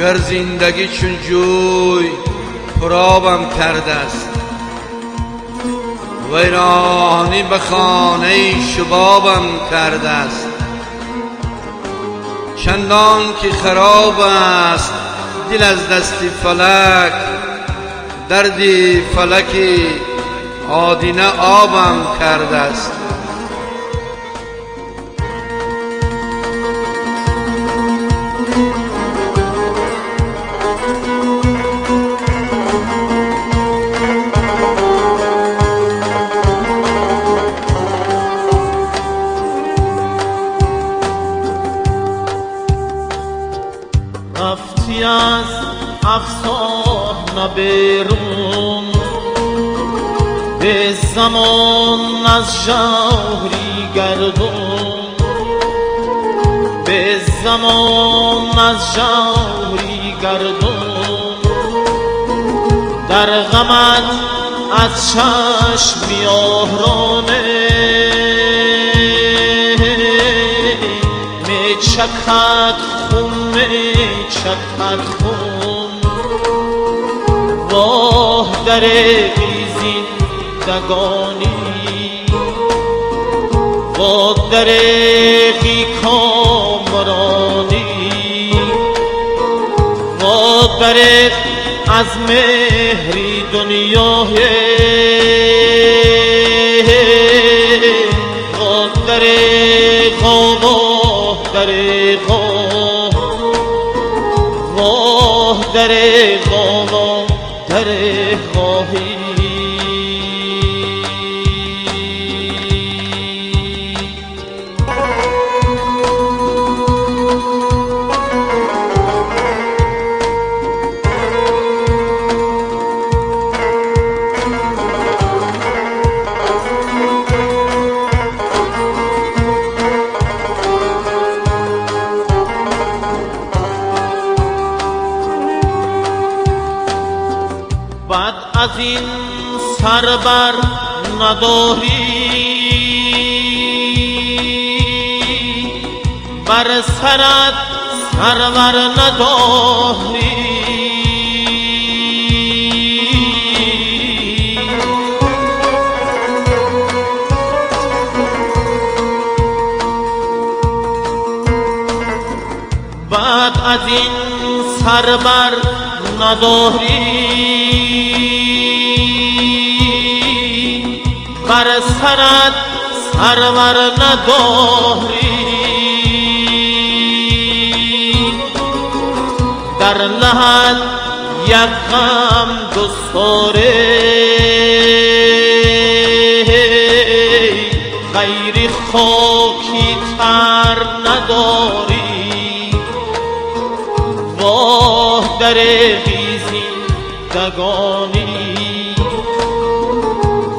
گر زندگی چون جوی پرآبم کرده است، ویرانی به خانه شبابم کرده است. چندان که خراب است دل از دست فلک، دردی فلکی آدینه آبم کرده است. رفتی از افسانه بیرون، به زمان از جوری گردون، به زمان از جوری گردون. در غمت از چشم آهرانه می چکد خون، می چکد خون. واه در بی زندگانی، واه در بی کامرانی، واه در از مهری دنیای، واه در غم، واه در غم، واه در غم، در خواهی. بعد از این سربر نداری، بر سرت سرور نداری. بعد از این سربر نداری، بر سرت سرور نداری. در لحد یک غم دوستاره، غیر خاکی تر نداری. واه در بی زندگانی،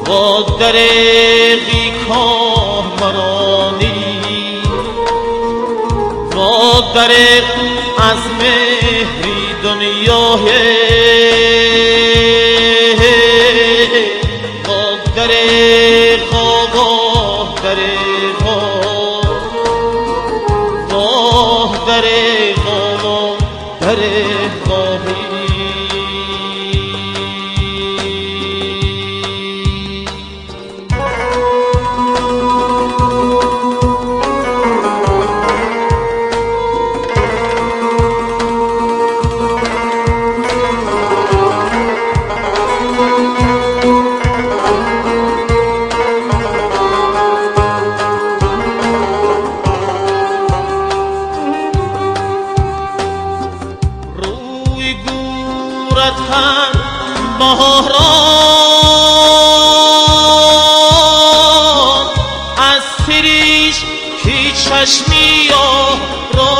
واه در بی کامرانی، واه در از مهری دنیای، واه در غم، واه در غم، واه در غم، در خواهی. بهاران از سریش کی چشمی آران،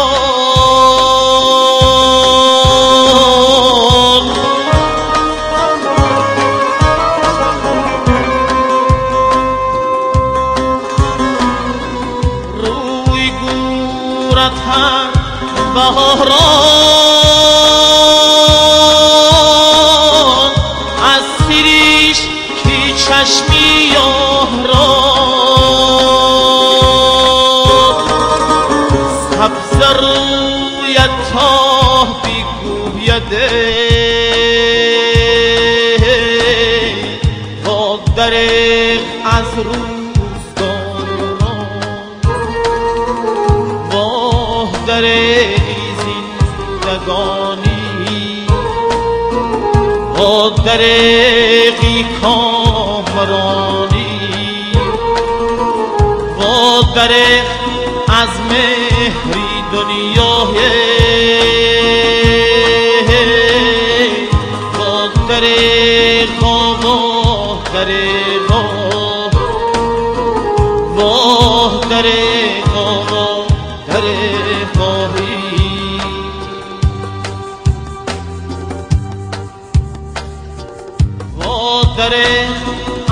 روی گورت هم بهاران از سریش کی چشمی آهران. سبز رویت تا بگو در زندگانی با دریغی کامرانی با دریغ از مهری دنیای با دریغا با دریغا با دریغا با دریغایی با دریغ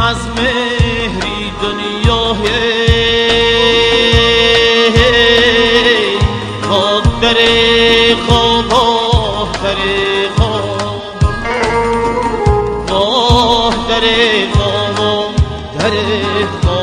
از مهری دنیای با دریغا با دریغا با دریغا با دریغا